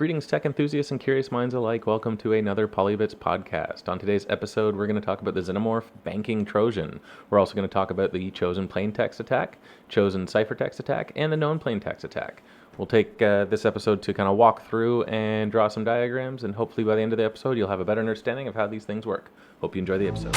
Greetings, tech enthusiasts and curious minds alike. Welcome to another PolyBitz podcast. On today's episode, we're going to talk about the Xenomorph banking Trojan. We're also going to talk about the chosen plaintext attack, chosen ciphertext attack, and the known plaintext attack. We'll take this episode to kind of walk through and draw some diagrams, and hopefully by the end of the episode, you'll have a better understanding of how these things work. Hope you enjoy the episode.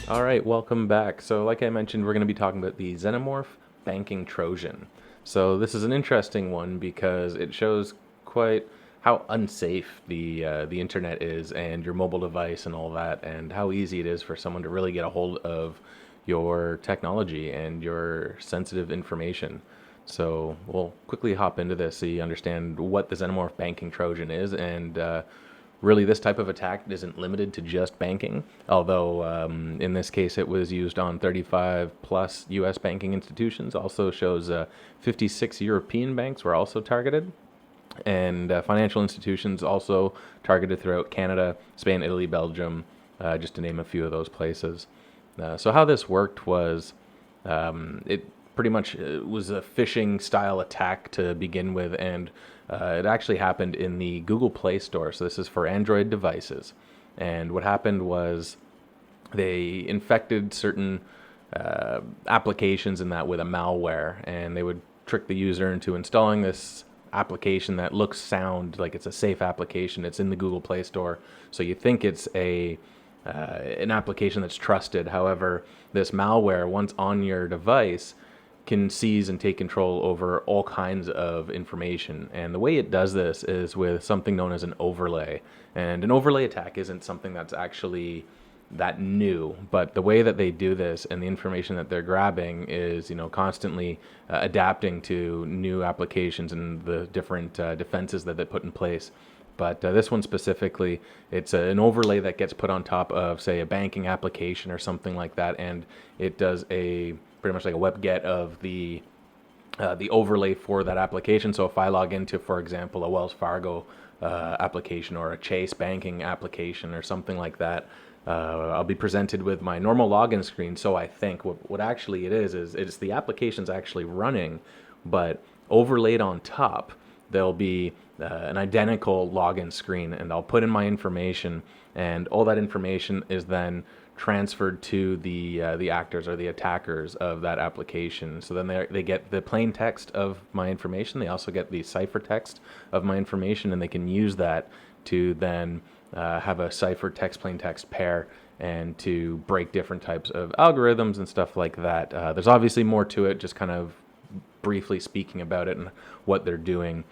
Alright, welcome back. So like I mentioned, we're going to be talking about the Xenomorph banking Trojan. So this is an interesting one because it shows quite how unsafe the internet is and your mobile device and all that, and how easy it is for someone to really get a hold of your technology and your sensitive information. So we'll quickly hop into this so you understand what the Xenomorph banking Trojan is, and really, this type of attack isn't limited to just banking, although in this case it was used on 35 plus U.S. banking institutions. Also shows 56 European banks were also targeted, and financial institutions also targeted throughout Canada, Spain, Italy, Belgium, just to name a few of those places. So how this worked was it pretty much was a phishing style attack to begin with, and it actually happened in the Google Play Store. So this is for Android devices. And what happened was they infected certain applications in that with a malware, and they would trick the user into installing this application that looks like it's a safe application. It's in the Google Play Store, so you think it's an application that's trusted. However, this malware, once on your device, can seize and take control over all kinds of information. And the way it does this is with something known as an overlay. And an overlay attack isn't something that's actually that new, but the way that they do this and the information that they're grabbing is, constantly adapting to new applications and the different defenses that they put in place. But this one specifically, it's an overlay that gets put on top of, say, a banking application or something like that, and it does pretty much like a webget of the overlay for that application. So if I log into, for example, a Wells Fargo application or a Chase banking application or something like that, I'll be presented with my normal login screen. So I think what actually it is it's the application's actually running, but overlaid on top, there'll be an identical login screen, and I'll put in my information, and all that information is then transferred to the actors or the attackers of that application. So then they get the plain text of my information. They also get the ciphertext of my information, and they can use that to then have a ciphertext plain text pair and to break different types of algorithms and stuff like that. There's obviously more to it, just kind of briefly speaking about it and what they're doing.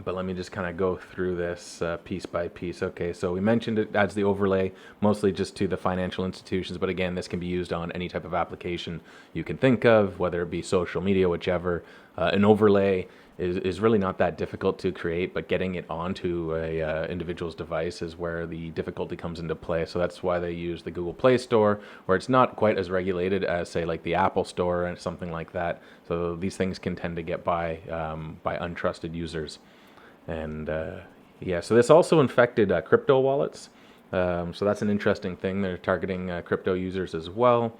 But let me just kind of go through this piece by piece. Okay, so we mentioned it adds the overlay mostly just to the financial institutions, but again, this can be used on any type of application you can think of, whether it be social media, whichever. An overlay is really not that difficult to create, but getting it onto a individual's device is where the difficulty comes into play. So that's why they use the Google Play Store, where it's not quite as regulated as, say, like the Apple Store and something like that. So these things can tend to get by untrusted users. And so this also infected crypto wallets. So that's an interesting thing. They're targeting crypto users as well.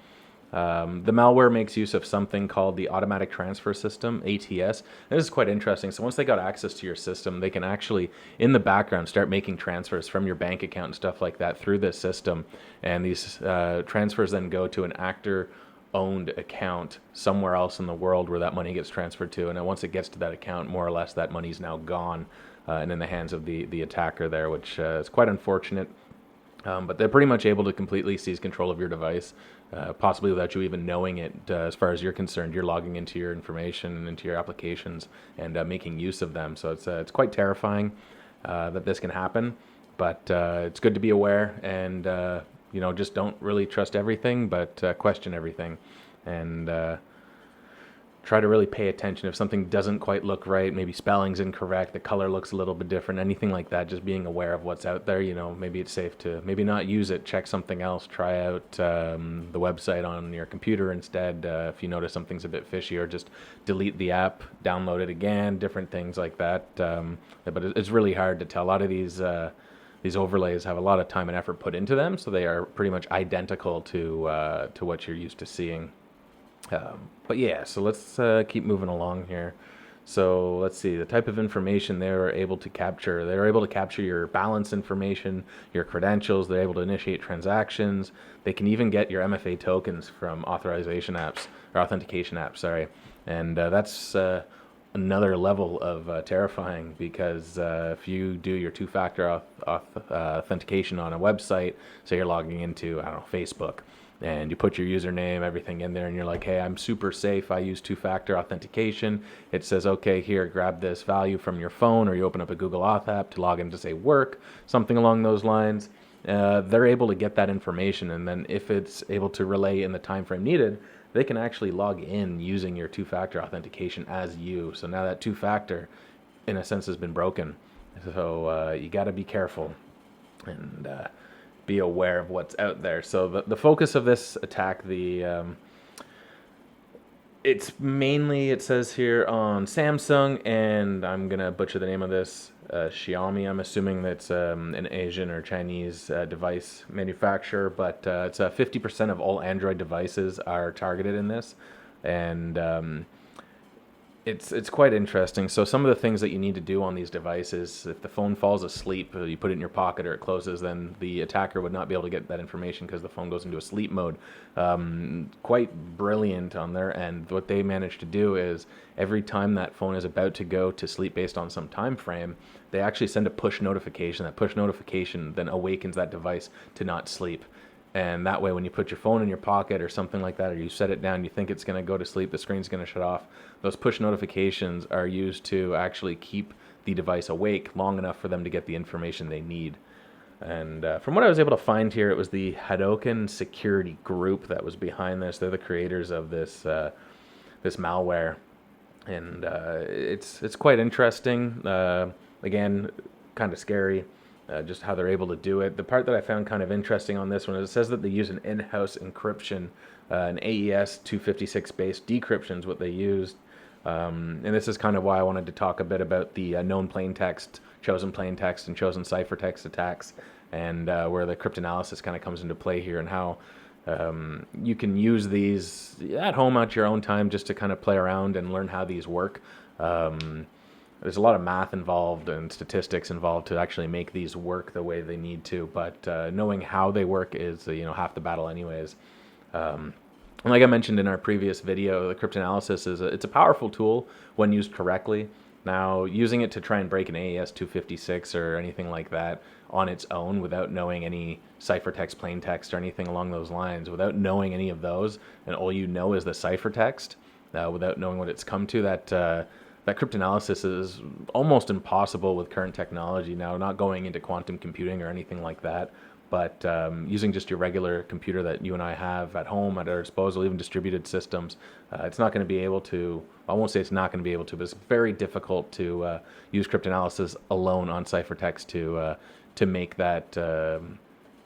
The malware makes use of something called the automatic transfer system, ATS. And this is quite interesting. So once they got access to your system, they can actually, in the background, start making transfers from your bank account and stuff like that through this system. And these transfers then go to an actor-owned account somewhere else in the world where that money gets transferred to. And then once it gets to that account, more or less, that money's now gone and in the hands of the attacker there, which is quite unfortunate. But they're pretty much able to completely seize control of your device, possibly without you even knowing it. As far as you're concerned, you're logging into your information and into your applications and making use of them. So it's quite terrifying that this can happen. But it's good to be aware, and just don't really trust everything, but question everything. And try to really pay attention if something doesn't quite look right, maybe spelling's incorrect, the color looks a little bit different, anything like that. Just being aware of what's out there. Maybe it's safe to maybe not use it, check something else, try out the website on your computer instead if you notice something's a bit fishy, or just delete the app, download it again, different things like that. But it's really hard to tell. A lot of these overlays have a lot of time and effort put into them, so they are pretty much identical to what you're used to seeing. But yeah, so let's keep moving along here. So let's see, the type of information they're able to capture. They're able to capture your balance information, your credentials. They're able to initiate transactions. They can even get your MFA tokens from authorization apps, or authentication apps, sorry. And that's another level of terrifying, because if you do your two-factor authentication on a website, say you're logging into, I don't know, Facebook, and you put your username, everything in there, and you're like, hey, I'm super safe, I use two-factor authentication. It says, okay, here, grab this value from your phone, or you open up a Google Auth app to log into, say, work, something along those lines. They're able to get that information, and then if it's able to relay in the time frame needed, they can actually log in using your two-factor authentication as you. So now that two-factor, in a sense, has been broken. So you got to be careful and be aware of what's out there. So the focus of this attack, it's mainly, it says here, on Samsung, and I'm going to butcher the name of this, Xiaomi. I'm assuming that's an Asian or Chinese device manufacturer, but it's 50% of all Android devices are targeted in this, and it's quite interesting. So some of the things that you need to do on these devices, if the phone falls asleep, you put it in your pocket or it closes, then the attacker would not be able to get that information because the phone goes into a sleep mode. Quite brilliant on their end. What they managed to do is every time that phone is about to go to sleep based on some time frame, they actually send a push notification. That push notification then awakens that device to not sleep. And that way, when you put your phone in your pocket or something like that, or you set it down, you think it's going to go to sleep, the screen's going to shut off. Those push notifications are used to actually keep the device awake long enough for them to get the information they need. And from what I was able to find here, it was the Hadoken Security Group that was behind this. They're the creators of this this malware, and it's quite interesting. Again, kind of scary. Just how they're able to do it. The part that I found kind of interesting on this one is it says that they use an in-house encryption, an AES 256 based decryption is what they used. And this is kind of why I wanted to talk a bit about the known plaintext, chosen plaintext, and chosen ciphertext attacks, and where the cryptanalysis kind of comes into play here, and how you can use these at home at your own time just to kind of play around and learn how these work. There's a lot of math involved and statistics involved to actually make these work the way they need to, but knowing how they work is half the battle anyways. And like I mentioned in our previous video, the cryptanalysis it's a powerful tool when used correctly. Now, using it to try and break an AES 256 or anything like that on its own without knowing any ciphertext, plaintext, or anything along those lines, without knowing any of those, and all you know is the ciphertext, without knowing what it's come to, that cryptanalysis is almost impossible with current technology now, not going into quantum computing or anything like that, but using just your regular computer that you and I have at home at our disposal, even distributed systems, it's not going to be able to, I won't say it's not going to be able to, but it's very difficult to use cryptanalysis alone on ciphertext to make that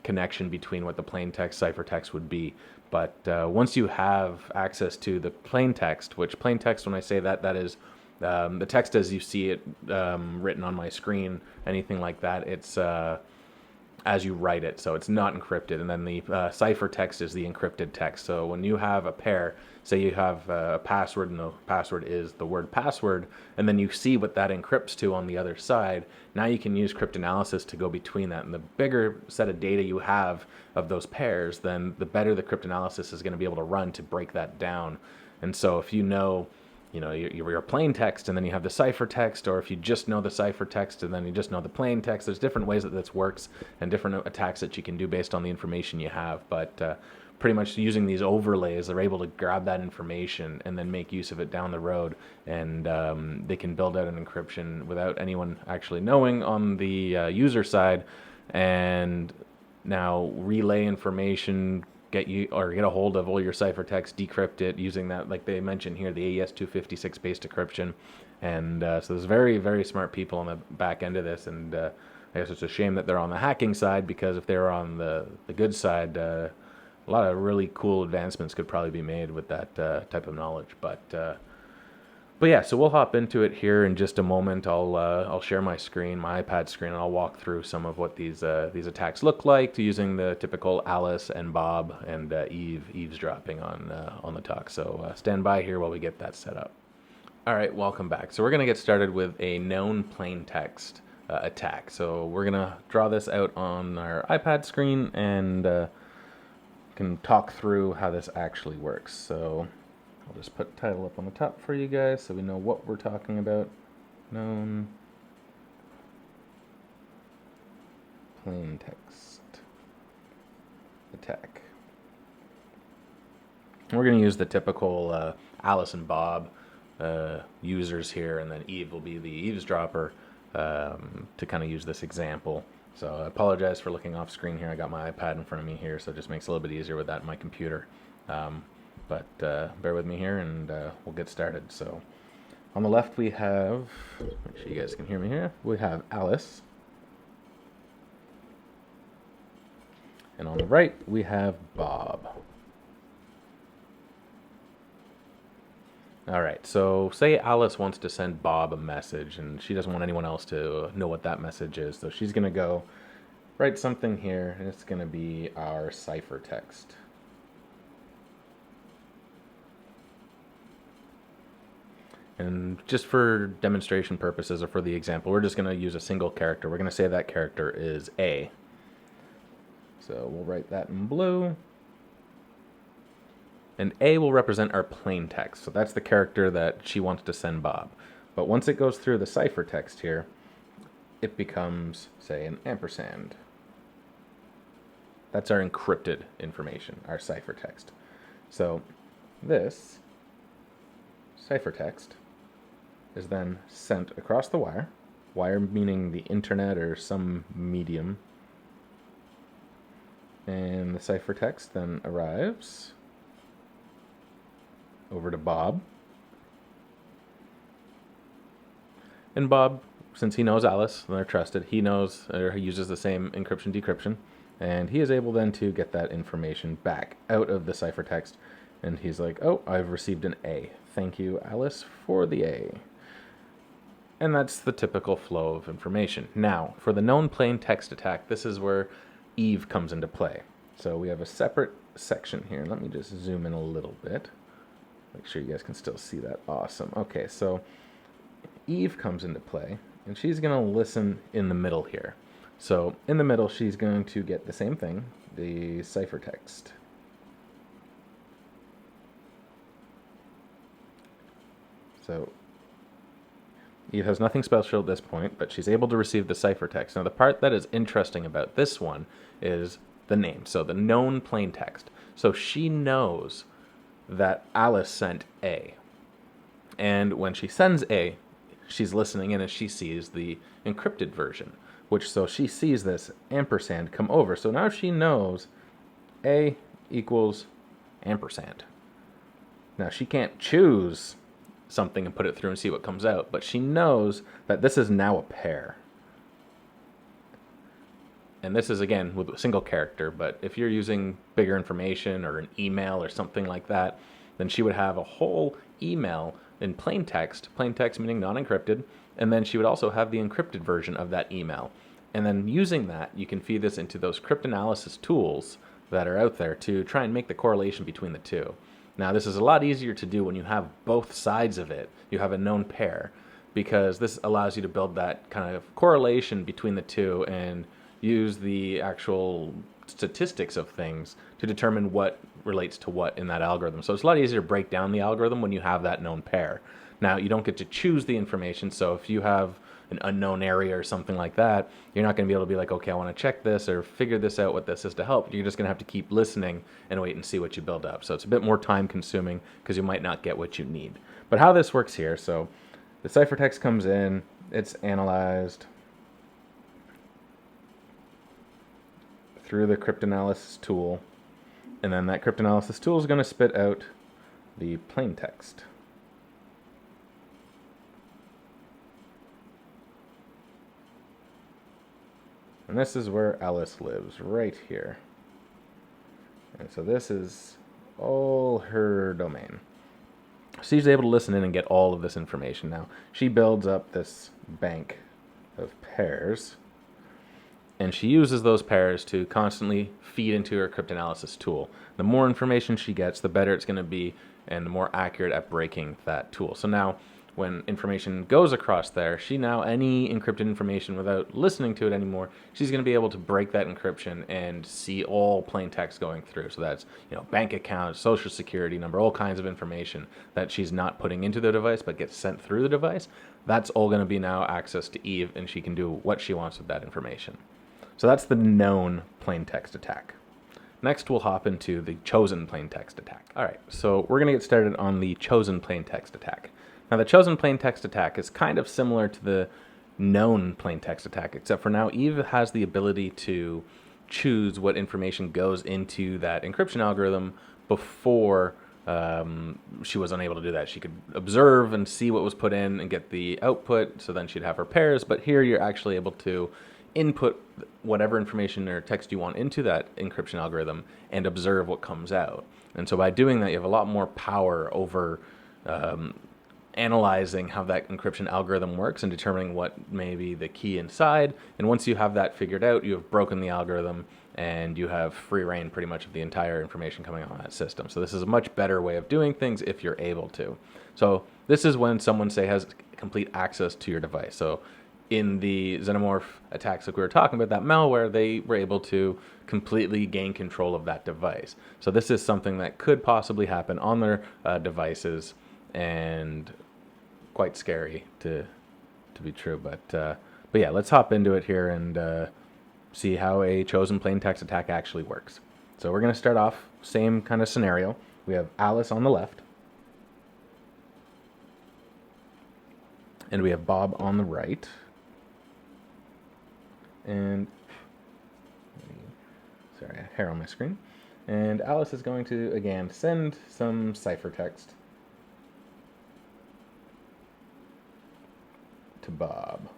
connection between what the plaintext ciphertext would be. But once you have access to the plaintext, which plaintext, when I say that, that is the text as you see it written on my screen, anything like that, it's as you write it, so it's not encrypted. And then the ciphertext is the encrypted text. So when you have a pair, say you have a password, and the password is the word password, and then you see what that encrypts to on the other side, now you can use cryptanalysis to go between that. And the bigger set of data you have of those pairs, then the better the cryptanalysis is going to be able to run to break that down. And so if you know your plain text, and then you have the ciphertext, or if you just know the ciphertext and then you just know the plain text, there's different ways that this works and different attacks that you can do based on the information you have. But pretty much using these overlays, they're able to grab that information and then make use of it down the road, and they can build out an encryption without anyone actually knowing on the user side, and now relay information, get you or get a hold of all your ciphertext, decrypt it using that, like they mentioned here, the AES-256 based decryption. And so there's very, very smart people on the back end of this, and I guess it's a shame that they're on the hacking side, because if they were on the good side, a lot of really cool advancements could probably be made with that type of knowledge. But yeah, so we'll hop into it here in just a moment. I'll share my screen, my iPad screen, and I'll walk through some of what these attacks look like, using the typical Alice and Bob and Eve eavesdropping on the talk. So stand by here while we get that set up. All right, welcome back. So we're going to get started with a known plaintext attack. So we're going to draw this out on our iPad screen and can talk through how this actually works. So I'll just put title up on the top for you guys so we know what we're talking about. Known plaintext attack. We're going to use the typical Alice and Bob users here, and then Eve will be the eavesdropper to kind of use this example. So I apologize for looking off screen here. I got my iPad in front of me here, so it just makes it a little bit easier with that in my computer. But bear with me here, and we'll get started. So on the left we have, make sure you guys can hear me here, we have Alice. And on the right we have Bob. All right, so say Alice wants to send Bob a message, and she doesn't want anyone else to know what that message is. So she's going to go write something here, and it's going to be our ciphertext. And just for demonstration purposes, or for the example, we're just going to use a single character. We're going to say that character is A. So we'll write that in blue. And A will represent our plain text. So that's the character that she wants to send Bob. But once it goes through the ciphertext here, it becomes, say, an ampersand. That's our encrypted information, our ciphertext. So this ciphertext is then sent across the wire. Wire meaning the internet or some medium. And the ciphertext then arrives over to Bob. And Bob, since he knows Alice, and they're trusted, he knows, or he uses the same encryption decryption, and he is able then to get that information back out of the ciphertext. And he's like, oh, I've received an A. Thank you, Alice, for the A. And that's the typical flow of information. Now, for the known plain text attack, this is where Eve comes into play. So we have a separate section here. Let me just zoom in a little bit. Make sure you guys can still see that. Awesome. Okay, so Eve comes into play, and she's going to listen in the middle here. So in the middle, she's going to get the same thing, the ciphertext. So Eve has nothing special at this point, but she's able to receive the ciphertext. Now, the part that is interesting about this one is the name, so the known plain text. So she knows that Alice sent A. And when she sends A, she's listening in and she sees the encrypted version, so she sees this ampersand come over. So now she knows A equals ampersand. Now she can't choose something and put it through and see what comes out, but she knows that this is now a pair. And this is, again, with a single character, but if you're using bigger information or an email or something like that, then she would have a whole email in plain text meaning non-encrypted, and then she would also have the encrypted version of that email. And then using that, you can feed this into those cryptanalysis tools that are out there to try and make the correlation between the two. Now, this is a lot easier to do when you have both sides of it. You have a known pair, because this allows you to build that kind of correlation between the two and use the actual statistics of things to determine what relates to what in that algorithm. So it's a lot easier to break down the algorithm when you have that known pair. Now, you don't get to choose the information, so if you have an unknown area or something like that, you're not going to be able to be like, okay, I want to check this or figure this out, what this is to help. You're just going to have to keep listening and wait and see what you build up. So it's a bit more time consuming because you might not get what you need. But how this works here, so the ciphertext comes in, it's analyzed through the cryptanalysis tool, And then that cryptanalysis tool is going to spit out the plaintext. And this is where Alice lives, right here. And so this is all her domain. So she's able to listen in and get all of this information now. She builds up this bank of pairs, and she uses those pairs to constantly feed into her cryptanalysis tool. The more information she gets, the better it's going to be, and the more accurate at breaking that tool. So now, when information goes across there, any encrypted information, without listening to it anymore, she's going to be able to break that encryption and see all plain text going through. So that's, bank account, social security number, all kinds of information that she's not putting into the device but gets sent through the device. That's all going to be now access to Eve, and she can do what she wants with that information. So that's the known plain text attack. Next, we'll hop into the chosen plain text attack. All right, so we're going to get started on the chosen plain text attack. Now, the chosen plain text attack is kind of similar to the known plain text attack, except for now Eve has the ability to choose what information goes into that encryption algorithm before she was unable to do that. She could observe and see what was put in and get the output, so then she'd have her pairs, but here you're actually able to input whatever information or text you want into that encryption algorithm and observe what comes out. And so by doing that, you have a lot more power over analyzing how that encryption algorithm works and determining what may be the key inside. And once you have that figured out, you have broken the algorithm and you have free reign pretty much of the entire information coming on that system. So this is a much better way of doing things if you're able to. So this is when someone, say, has complete access to your device. So in the Xenomorph attacks like we were talking about, that malware, they were able to completely gain control of that device. So this is something that could possibly happen on their devices, and quite scary to be true. But yeah, let's hop into it here and see how a chosen plain text attack actually works. So we're going to start off, same kind of scenario. We have Alice on the left, and we have Bob on the right. And sorry, I have hair on my screen. And Alice is going to, again, send some ciphertext to Bob.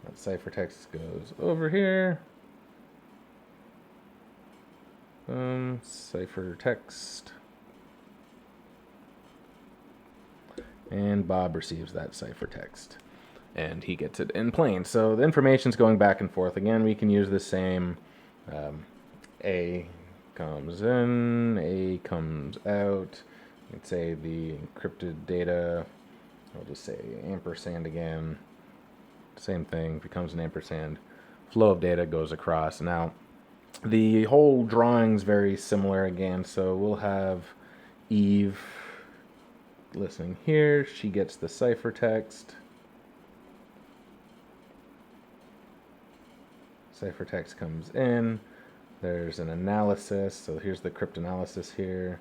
That ciphertext goes over here. Ciphertext. And Bob receives that ciphertext, and he gets it in plain. So the information's going back and forth. Again, we can use the same A comes in, A comes out. Let's say the encrypted data, I'll just say ampersand again. Same thing, becomes an ampersand. Flow of data goes across. Now, the whole drawing's very similar again, so we'll have Eve listening here. She gets the ciphertext. Ciphertext comes in. There's an analysis. So here's the cryptanalysis here.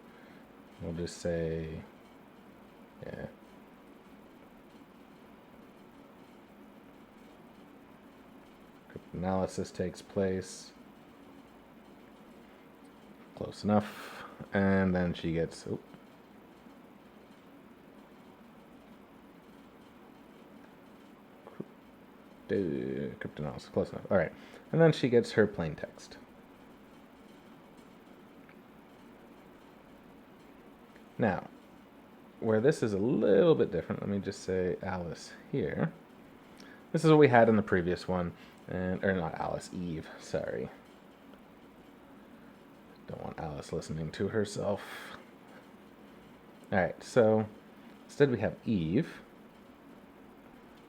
We'll just say, yeah. Cryptanalysis takes place. Close enough. And then she gets, cryptanalysis, close enough. All right. And then she gets her plain text. Now, where this is a little bit different, let me just say Alice here. This is what we had in the previous one, or not Alice, Eve, sorry. Don't want Alice listening to herself. All right, so instead we have Eve.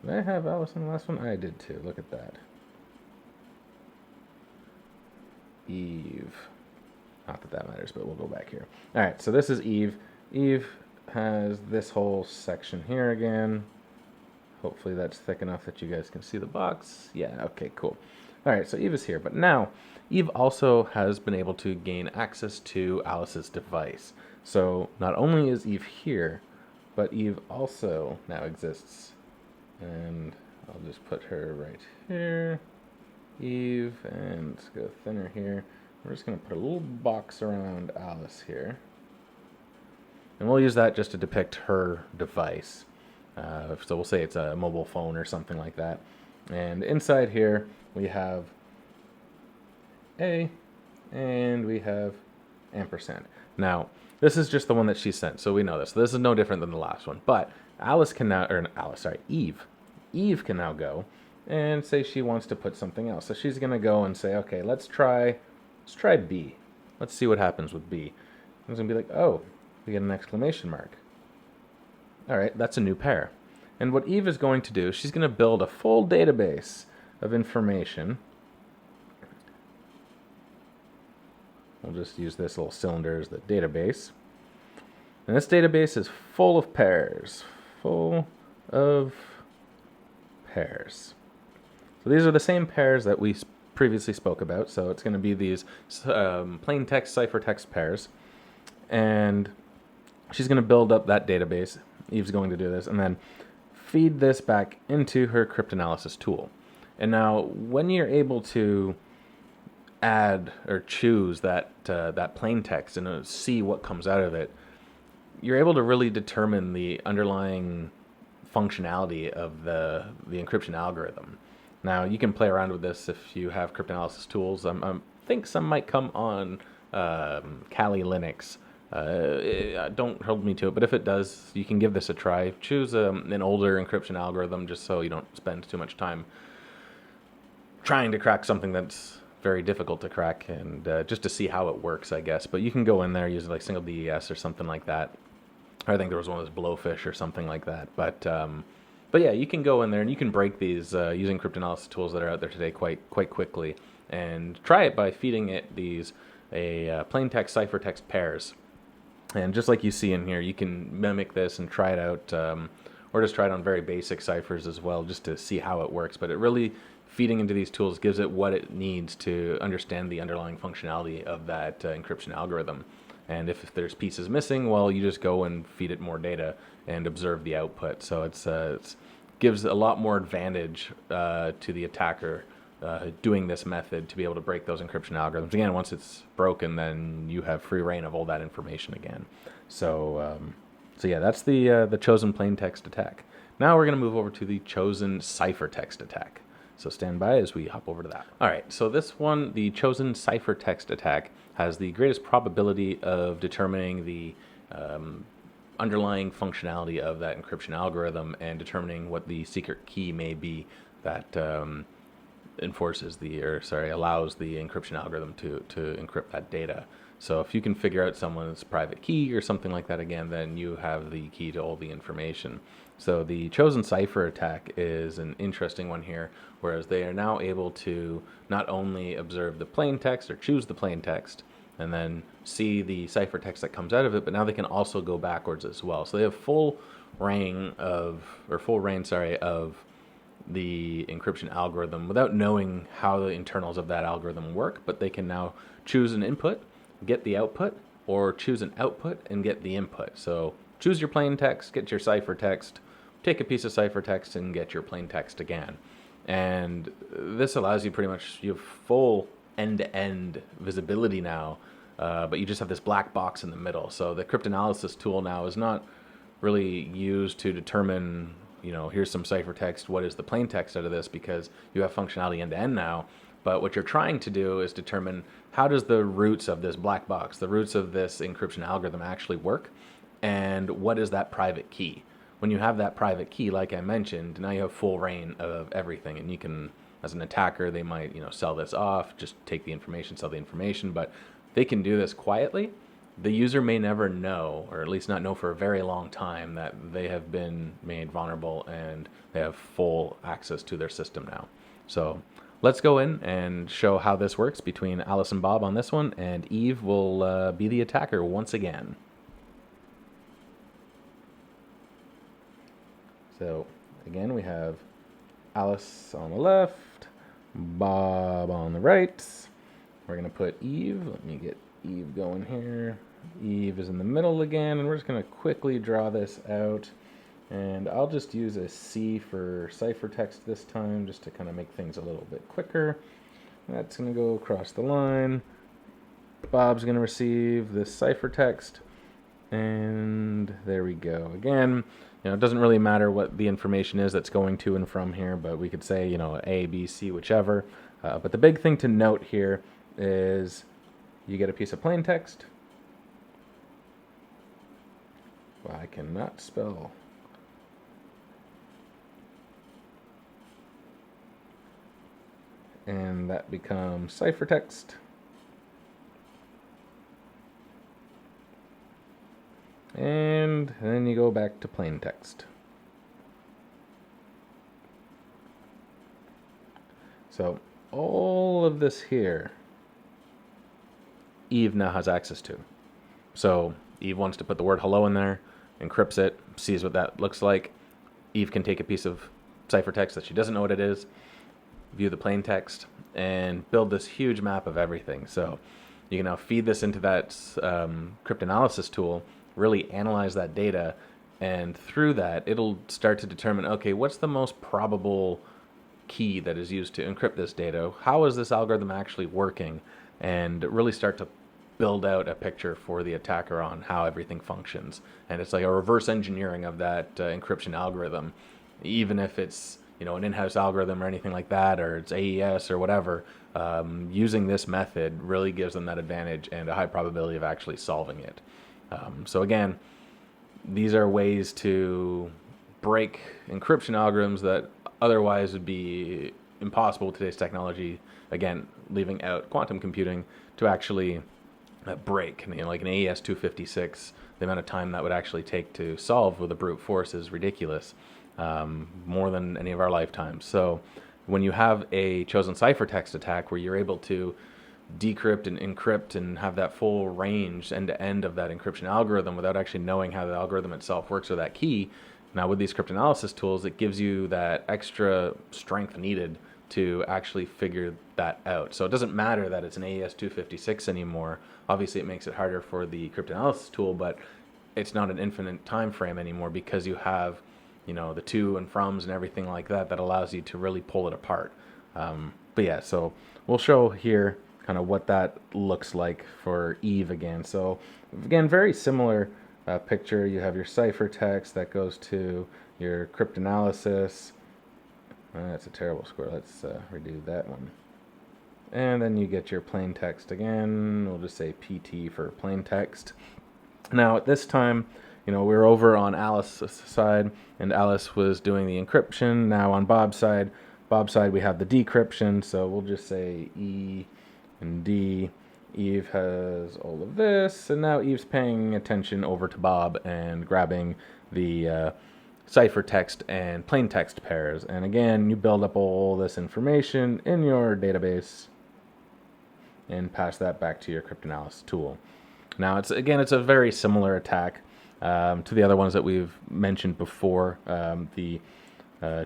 Did I have Alice in the last one? I did too, look at that. Eve. Not that that matters, but we'll go back here. All right, so this is Eve. Eve has this whole section here again. Hopefully that's thick enough that you guys can see the box. Yeah, okay, cool. All right, so Eve is here, but now Eve also has been able to gain access to Alice's device. So not only is Eve here, but Eve also now exists. And I'll just put her right here. Eve, and let's go thinner here. We're just going to put a little box around Alice here. And we'll use that just to depict her device. So we'll say it's a mobile phone or something like that. And inside here, we have A, and we have ampersand. Now, this is just the one that she sent, so we know this. So this is no different than the last one. But Alice can now, or Alice, sorry, Eve. Eve can now go and say she wants to put something else. So she's going to go and say, okay, let's try B. Let's see what happens with B. It's going to be like, oh, we get an exclamation mark. All right, that's a new pair. And what Eve is going to do, she's going to build a full database of information. We'll just use this little cylinder as the database. And this database is full of pairs. Full of pairs. So these are the same pairs that we previously spoke about. So it's going to be these plain text, ciphertext pairs. And she's going to build up that database. Eve's going to do this. And then feed this back into her cryptanalysis tool. And now when you're able to add or choose that plain text and see what comes out of it, you're able to really determine the underlying functionality of the encryption algorithm. Now you can play around with this if you have cryptanalysis tools. I think some might come on Kali Linux. Don't hold me to it, but if it does, you can give this a try. Choose an older encryption algorithm just so you don't spend too much time trying to crack something that's very difficult to crack, and just to see how it works, I guess. But you can go in there, use like single DES or something like that. I think there was one that was Blowfish or something like that. But yeah, you can go in there and you can break these using cryptanalysis tools that are out there today quite quickly, and try it by feeding it these plain text ciphertext pairs. And just like you see in here, you can mimic this and try it out, or just try it on very basic ciphers as well, just to see how it works. But it really, feeding into these tools gives it what it needs to understand the underlying functionality of that encryption algorithm. And if there's pieces missing, well, you just go and feed it more data and observe the output. So it gives a lot more advantage to the attacker doing this method to be able to break those encryption algorithms. Again, once it's broken, then you have free reign of all that information again. So yeah, that's the chosen plain text attack. Now we're going to move over to the chosen ciphertext attack. So stand by as we hop over to that. All right, so this one, the chosen ciphertext attack, has the greatest probability of determining the underlying functionality of that encryption algorithm and determining what the secret key may be that allows the encryption algorithm to encrypt that data. So if you can figure out someone's private key or something like that again, then you have the key to all the information. So the chosen cipher attack is an interesting one here, whereas they are now able to not only observe the plain text or choose the plain text and then see the ciphertext that comes out of it, but now they can also go backwards as well. So they have full reign of the encryption algorithm without knowing how the internals of that algorithm work, but they can now choose an input, get the output, or choose an output and get the input. So choose your plain text, get your ciphertext, take a piece of ciphertext and get your plain text again. And this allows you you have full end-to-end visibility now, but you just have this black box in the middle. So the cryptanalysis tool now is not really used to determine, here's some ciphertext, what is the plain text out of this, because you have functionality end-to-end now. But what you're trying to do is determine how does the roots of this black box, the roots of this encryption algorithm actually work, and what is that private key? When you have that private key, like I mentioned, now you have full reign of everything, and you can, as an attacker, they might, sell this off, just take the information, sell the information, but they can do this quietly. The user may never know, or at least not know for a very long time, that they have been made vulnerable and they have full access to their system now. So let's go in and show how this works between Alice and Bob on this one, and Eve will be the attacker once again. So again, we have Alice on the left, Bob on the right. We're going to put Eve. Let me get Eve going here. Eve is in the middle again, and we're just going to quickly draw this out. And I'll just use a C for ciphertext this time, just to kind of make things a little bit quicker. That's going to go across the line. Bob's going to receive this ciphertext. And there we go. Again, it doesn't really matter what the information is that's going to and from here, but we could say, A, B, C, whichever. But the big thing to note here is you get a piece of plain text. Well, I cannot spell. And that becomes ciphertext. And then you go back to plain text. So all of this here, Eve now has access to. So Eve wants to put the word hello in there, encrypts it, sees what that looks like. Eve can take a piece of ciphertext that she doesn't know what it is, view the plain text, and build this huge map of everything. So you can now feed this into that cryptanalysis tool, really analyze that data, and through that, it'll start to determine, okay, what's the most probable key that is used to encrypt this data? How is this algorithm actually working? And really start to build out a picture for the attacker on how everything functions. And it's like a reverse engineering of that encryption algorithm, even if it's an in-house algorithm or anything like that, or it's AES or whatever. Using this method really gives them that advantage and a high probability of actually solving it. So again, these are ways to break encryption algorithms that otherwise would be impossible with today's technology. Again, leaving out quantum computing to actually break. Like an AES 256, the amount of time that would actually take to solve with a brute force is ridiculous, more than any of our lifetimes. So when you have a chosen ciphertext attack where you're able to decrypt and encrypt and have that full range end-to-end of that encryption algorithm without actually knowing how the algorithm itself works or that key, now with these cryptanalysis tools, it gives you that extra strength needed to actually figure that out. So it doesn't matter that it's an AES 256 anymore. Obviously, it makes it harder for the cryptanalysis tool, but it's not an infinite time frame anymore because you have, the to and froms and everything like that allows you to really pull it apart. But yeah, so we'll show here kind of what that looks like for Eve again. So again, very similar picture. You have your ciphertext that goes to your cryptanalysis. That's a terrible square. Let's redo that one. And then you get your plain text again. We'll just say PT for plain text. Now at this time, we're over on Alice's side, and Alice was doing the encryption. Now on Bob's side, we have the decryption. So we'll just say E and D. Eve has all of this, and now Eve's paying attention over to Bob and grabbing the ciphertext and plain text pairs. And again, you build up all this information in your database and pass that back to your cryptanalysis tool. Now, it's a very similar attack to the other ones that we've mentioned before, the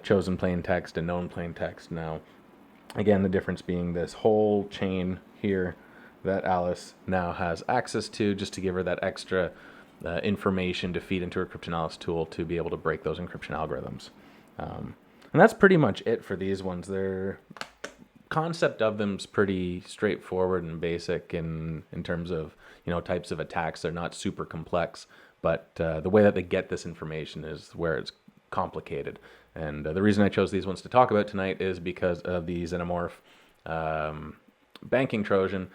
chosen plain text and known plain text. Now, again, the difference being this whole chain here that Alice now has access to, just to give her that extra information to feed into her cryptanalysis tool to be able to break those encryption algorithms. And that's pretty much it for these ones. Their concept of them is pretty straightforward and basic in terms of types of attacks. They're not super complex, but the way that they get this information is where it's complicated. And the reason I chose these ones to talk about tonight is because of the Xenomorph banking Trojan.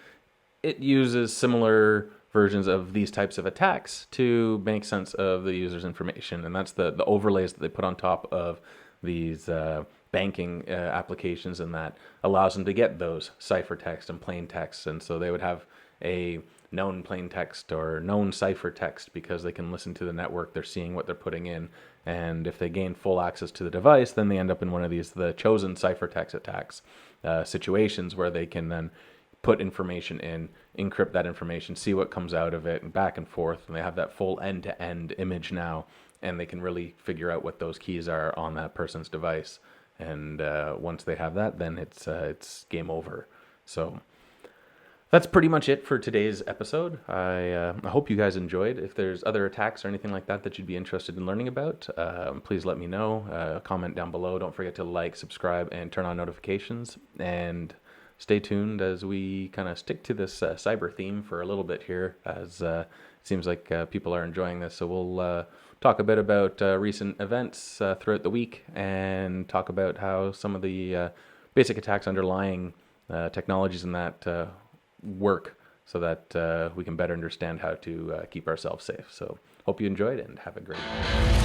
It uses similar versions of these types of attacks to make sense of the user's information, and that's the overlays that they put on top of these banking applications, and that allows them to get those ciphertext and plain text. And so they would have a known plain text or known ciphertext because they can listen to the network, they're seeing what they're putting in, and if they gain full access to the device, then they end up in one of the chosen ciphertext attacks situations where they can then put information in, encrypt that information, see what comes out of it, and back and forth, and they have that full end-to-end image now, and they can really figure out what those keys are on that person's device. And once they have that, then it's game over. So that's pretty much it for today's episode. I hope you guys enjoyed. If there's other attacks or anything like that you'd be interested in learning about, please let me know. Comment down below. Don't forget to like, subscribe, and turn on notifications. And stay tuned as we kind of stick to this cyber theme for a little bit here, as it seems like people are enjoying this. So we'll talk a bit about recent events throughout the week, and talk about how some of the basic attacks underlying technologies in that work, so that we can better understand how to keep ourselves safe. So hope you enjoyed, and have a great day.